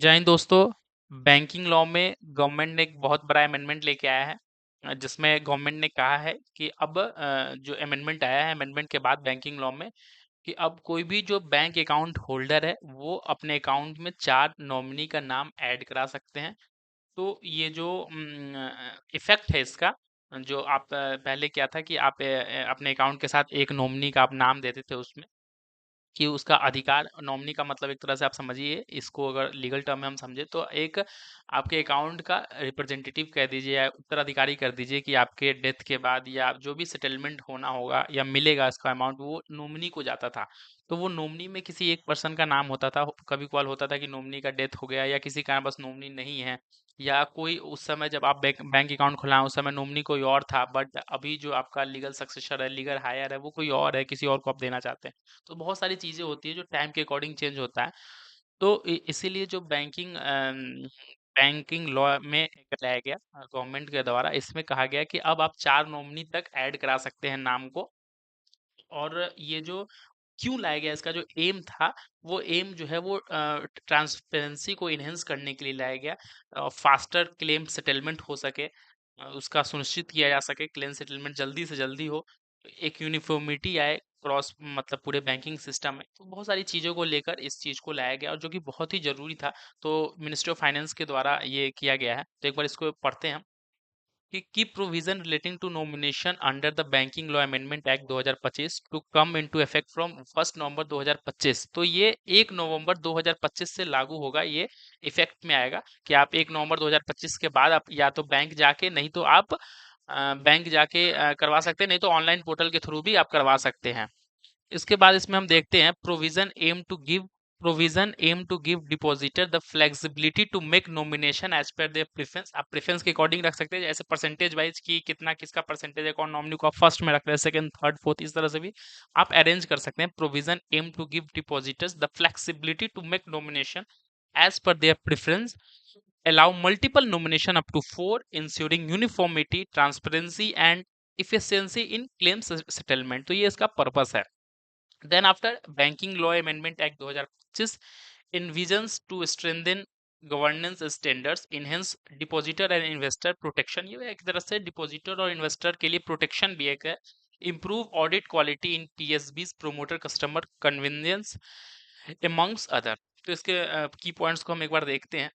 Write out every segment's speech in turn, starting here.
जय हिंद दोस्तों। Banking law में गवर्नमेंट ने एक बहुत बड़ा अमेंडमेंट लेके आया है। जिसमें गवर्नमेंट ने कहा है कि अब जो अमेंडमेंट आया है अमेंडमेंट के बाद बैंकिंग लॉ में कि अब कोई भी जो बैंक अकाउंट होल्डर है वो अपने अकाउंट में 4 नॉमिनी का नाम ऐड करा सकते हैं। तो ये जो इफेक्ट है इसका, जो आप पहले क्या था कि आप अपने अकाउंट के साथ एक नॉमिनी का आप नाम देते थे उसमें कि उसका अधिकार, नॉमिनी का मतलब एक तरह से आप समझिए इसको, अगर लीगल टर्म में हम समझे तो एक आपके अकाउंट का रिप्रेजेंटेटिव कह दीजिए या उत्तराधिकारी कर दीजिए कि आपके डेथ के बाद या जो भी सेटलमेंट होना होगा या मिलेगा इसका अमाउंट वो नॉमिनी को जाता था। तो वो नॉमिनी में किसी एक पर्सन का नाम होता था। कभी कभार होता था कि नॉमिनी का डेथ हो गया या किसी कारण बस नॉमिनी नहीं है, या कोई उस समय जब आप बैंक बैंक अकाउंट खुलाएं उस समय नॉमिनी कोई और था, बट अभी जो आपका लीगल सक्सेसर है, लीगल हायर है, वो कोई और है, किसी और को आप देना चाहते हैं। तो बहुत सारी चीजें होती है जो टाइम के अकॉर्डिंग चेंज होता है। तो इसीलिए जो बैंकिंग लॉ में एक लाया गया गवर्नमेंट के द्वारा, इसमें कहा गया कि अब आप 4 नॉमिनी तक ऐड करा सकते हैं नाम को। और ये जो क्यों लाया गया, इसका जो एम था, वो एम जो है वो ट्रांसपेरेंसी को इनहेंस करने के लिए लाया गया। फास्टर क्लेम सेटलमेंट हो सके, उसका सुनिश्चित किया जा सके, क्लेम सेटलमेंट जल्दी से जल्दी हो, एक यूनिफॉर्मिटी आए क्रॉस मतलब पूरे बैंकिंग सिस्टम में। तो बहुत सारी चीज़ों को लेकर इस चीज़ को लाया गया और जो कि बहुत ही ज़रूरी था। तो मिनिस्ट्री ऑफ फाइनेंस के द्वारा ये किया गया है। तो एक बार इसको पढ़ते हैं कि की provision relating to nomination under the banking law amendment act 2025 to come into effect from 1 November 2025। तो ये 1 नवंबर 2025 से लागू होगा, ये इफेक्ट में आएगा कि आप 1 नवंबर 2025 के बाद आप या तो बैंक जाके, नहीं तो आप बैंक जाके करवा सकते हैं, नहीं तो ऑनलाइन पोर्टल के थ्रू भी आप करवा सकते हैं। इसके बाद इसमें हम देखते हैं provision aim to give depositor the flexibility to make nomination as per their preference. आप प्रेफरेंस के अकॉर्डिंग रख सकते हैं, जैसे परसेंटेज वाइज की कितना किसका परसेंटेज है, कौन नॉमिनी को आप फर्स्ट में रख रहे हैं, सेकंड, थर्ड, फोर्थ, इस तरह से भी आप अरेंज कर सकते हैं। Provision aim to give depositors the flexibility to make nomination as per their preference, allow multiple nomination up to 4, ensuring uniformity, transparency and efficiency in claims settlement। तो ये इसका पर्पस है। Then after Banking Law Amendment Act 2025 envisions to strengthen governance standards, enhance depositor and investor protection. ये एक तरह से depositor और investor के लिए प्रोटेक्शन भी एक है। Improve audit quality in PSBs, promoter customer convenience amongst other. तो इसके की पॉइंट्स को हम एक बार देखते हैं।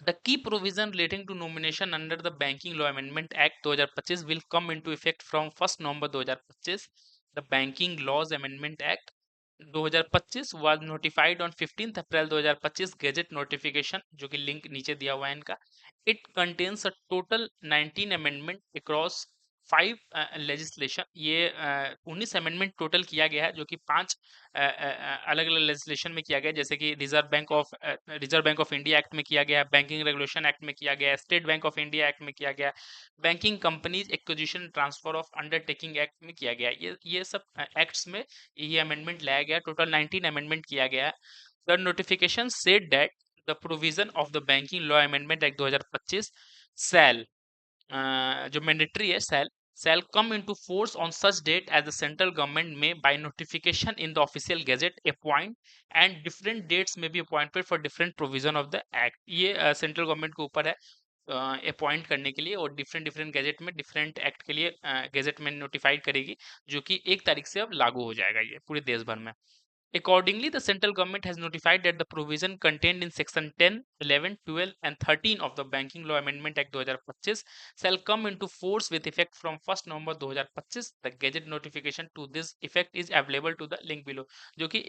The key provision relating to nomination under the Banking Law Amendment Act 2025 will come into effect from 1st November 2025. The Banking Laws Amendment Act 2025 was notified on 15th April 2025 Gazette notification, जो कि link नीचे दिया हुआ है इनका। It contains a total 19 amendment across 5 legislation। ये 19 amendment total किया गया है, जो कि 5 अलग अलग लेजिस्लेशन में किया गया है, जैसे कि reserve Bank of India act में किया गया है, बैंकिंग रेगुलेशन एक्ट में किया गया है, state bank of India act में किया गया है, banking companies acquisition transfer of undertaking act में किया गया है। ये सब एक्ट्स में ये अमेंडमेंट लाया गया। टोटल 19 अमेंडमेंट किया गया है। The notification said that the provision of the banking law amendment act 2025 shall, जो मैंडेटरी है, shall come into force on such date as the central government may by notification in the official gazette appoint, and different dates may be appointed for different provision of the act। ये central government के ऊपर है appoint करने के लिए, और different different gadget में different act के लिए गैजेट में नोटिफाइड करेगी, जो कि 1 तारीख से अब लागू हो जाएगा ये पूरे देश भर में। Accordingly, the central government has notified that the provision contained in section 10, 11, 12 and 13 of the Banking Law Amendment Act 2025 shall come into force with effect from 1st November 2025। The gazette notification to this effect is available to the link below। जो कि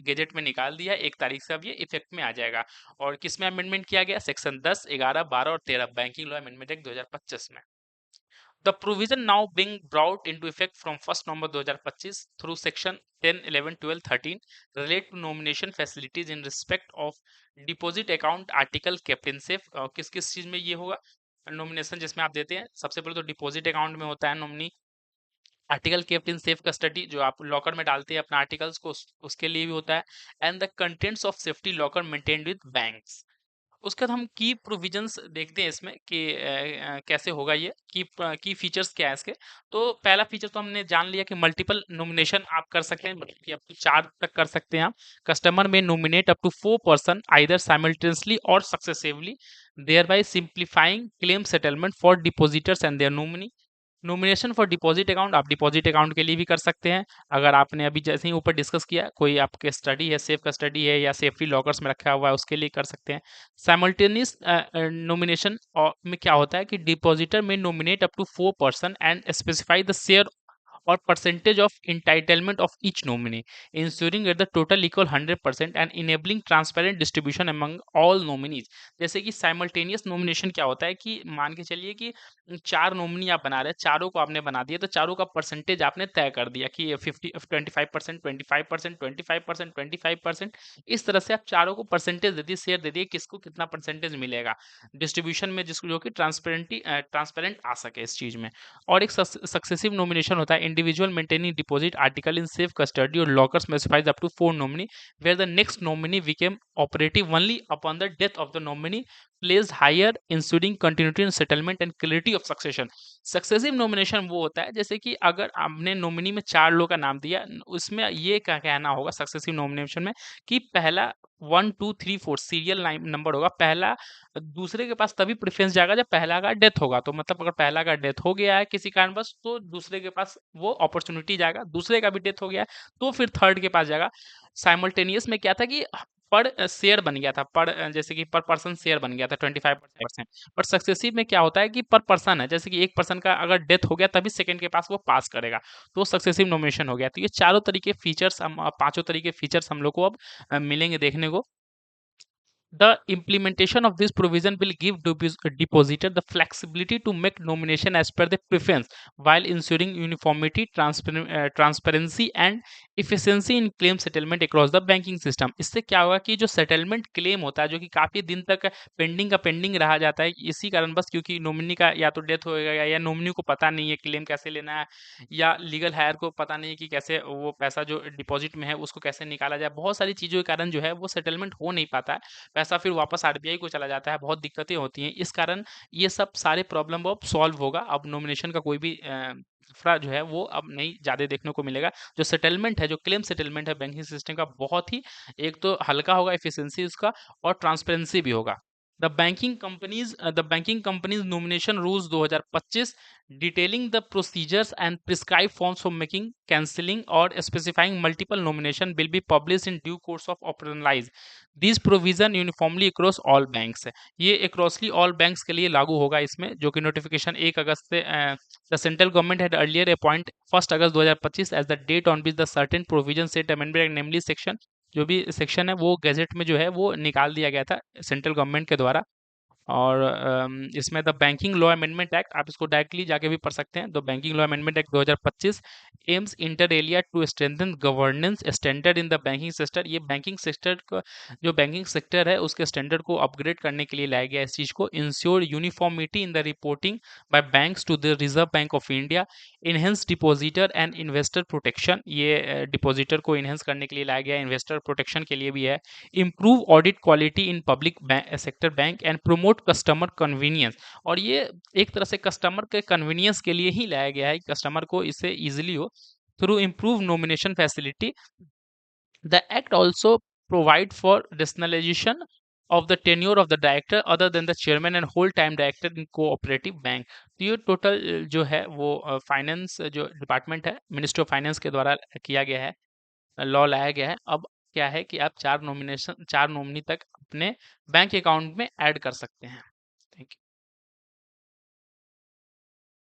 gadget में निकाल दिया, 1 तारीख से अब ये effect में आ जाएगा। और किस में अमेंडमेंट किया गया? सेक्शन 10, 11, 12 और 13 बैंकिंग लॉ अमेंडमेंट एक्ट 2025 में। The provision now being brought into effect from 1st November 2025 through section 10, 11, 12, 13 relate to nomination facilities in respect of deposit account article kept in safe। किस किस चीज में ये होगा नॉमिनेशन, जिसमें आप देते हैं? सबसे पहले तो डिपॉजिट अकाउंट में होता है nominee. Article kept in safe custody, जो आप लॉकर में डालते हैं अपना आर्टिकल्स को, उसके लिए भी होता है। And the contents of safety locker maintained with banks. उसके बाद हम की प्रोविजंस देखते हैं इसमें कि कैसे होगा ये की फीचर्स क्या है इसके। तो पहला फीचर तो हमने जान लिया कि मल्टीपल नॉमिनेशन आप कर सकते हैं, मतलब कि आप 4 तक कर सकते हैं आप। कस्टमर में nominate up to 4 person either simultaneously और successively, thereby simplifying claim settlement for depositors and their nominee. Nomination for deposit account आप डिपॉजिट अकाउंट के लिए भी कर सकते हैं। अगर आपने अभी जैसे ही ऊपर डिस्कस किया, कोई आपके स्टडी है, सेफ कस्टडी है या सेफ्टी लॉकर्स में रखा हुआ है, उसके लिए कर सकते हैं। साइमल्टेनियस नॉमिनेशन में क्या होता है कि depositor may nominate up to 4 person and specify the share or percentage of entitlement of each nominee, ensuring that the total equal 100% and enabling transparent distribution among all nominees। जैसे कि simultaneous nomination क्या होता है कि मान के चलिए कि 4 नॉमिनी आप बना रहे हैं, चारों को आपने बना दिया, तो चारों का परसेंटेज आपने तय कर दिया कि 25%, 25%, 25%, 25%, इस तरह से आप चारों को परसेंटेज दे दिए, शेयर दे दिए, किसको कितना परसेंटेज मिलेगा डिस्ट्रीब्यूशन में, जिसको जो कि ट्रांसपेरेंट आ सके इस चीज में। और एक सक्सेसिव नॉमिनेशन होता है individual maintaining deposit article in safe custody और locker specifies up to 4 nominee where the next nominee became operative only upon the death of the nominee place higher insuring continuity in settlement and clarity of succession. Successive nomination वो होता है जैसे कि अगर आपने nominee में 4 लोगों का नाम दिया, उसमें ये क्या कहना होगा सक्सेसिव नॉमिनेशन में कि पहला 1 2 3 4 सीरियल नंबर होगा, पहला दूसरे के पास तभी प्रेफरेंस जाएगा जब पहला का डेथ होगा। तो मतलब अगर पहला का डेथ हो गया है किसी कारणवश तो दूसरे के पास वो अपॉर्चुनिटी जाएगा, दूसरे का भी डेथ हो गया है तो फिर थर्ड के पास जाएगा। साइमल्टेनियस में क्या था कि पर शेयर बन गया था, जैसे कि पर पर्सन शेयर बन गया था 25%। बट सक्सेसिव में क्या होता है कि पर पर्सन है, जैसे कि एक पर्सन का अगर डेथ हो गया तभी सेकंड के पास वो पास करेगा, तो सक्सेसिव नॉमिनेशन हो गया। तो ये चारों तरीके फीचर्स हम पांचों तरीके फीचर्स हम लोग को अब मिलेंगे देखने को। The implementation of this provision will give depositor the flexibility to make nomination as per their preference while ensuring uniformity, transparency and efficiency in claim settlement across the banking system। इससे क्या होगा कि जो सेटलमेंट क्लेम होता है जो कि काफी दिन तक पेंडिंग रहा जाता है, इसी कारण बस क्योंकि नॉमिनी का या तो डेथ होएगा या नॉमिनी को पता नहीं है क्लेम कैसे लेना है, या लीगल हायर को पता नहीं है कि कैसे वो पैसा जो डिपॉजिट में है उसको कैसे निकाला जाए, बहुत सारी चीजों के कारण जो है वो सेटलमेंट हो नहीं पाता है, पैसा फिर वापस आरबीआई को चला जाता है, बहुत दिक्कतें होती हैं। इस कारण ये सब सारे प्रॉब्लम अब सॉल्व होगा। अब नॉमिनेशन का कोई भी लफड़ा जो है वो अब नहीं ज़्यादा देखने को मिलेगा। जो सेटलमेंट है, जो क्लेम सेटलमेंट है बैंकिंग सिस्टम का, बहुत ही एक तो हल्का होगा, एफिशिएंसी उसका, और ट्रांसपेरेंसी भी होगा। The banking companies nomination rules 2025 detailing the procedures and prescribe forms for making, cancelling और specifying multiple nomination will be publish in due course of operationalise this provision uniformly across all banks है। ये अक्रॉसली all banks के लिए लागू होगा इसमें, जो कि नोटिफिकेशन 1 अगस्त से the central government had earlier appoint 1 August 2025 as the date on which the certain provision set amendment namely section, जो भी सेक्शन है वो गैजेट में जो है वो निकाल दिया गया था सेंट्रल गवर्नमेंट के द्वारा। और इसमें the banking law amendment act, आप इसको डायरेक्टली जाके भी पढ़ सकते हैं। The banking law amendment act 2025 aims inter alia to strengthen governance standard in the banking sector. ये बैंकिंग सेक्टर का जो बैंकिंग सेक्टर है उसके स्टैंडर्ड को अपग्रेड करने के लिए लाया गया इस चीज़ को। Ensure uniformity in the reporting by banks to the Reserve Bank of India, enhance depositor and investor protection, ये डिपॉजिटर को इनहेंस करने के लिए लाया गया, इन्वेस्टर प्रोटेक्शन के लिए भी है। Improve audit quality in public sector bank and promote customer convenience, और ये एक तरह से कस्टमर के कन्वीनियंस के लिए ही लाया गया है, कस्टमर को इससे इजीली हो through improve nomination facility. The act also provide for rationalisation of the tenure of the director other than the chairman and whole time director in cooperative bank। तो ये टोटल जो है वो फाइनेंस जो department है, ministry of finance के द्वारा किया गया है, लॉ लाया गया है। अब क्या है कि आप 4 नॉमिनी तक अपने बैंक अकाउंट में ऐड कर सकते हैं। Thank you.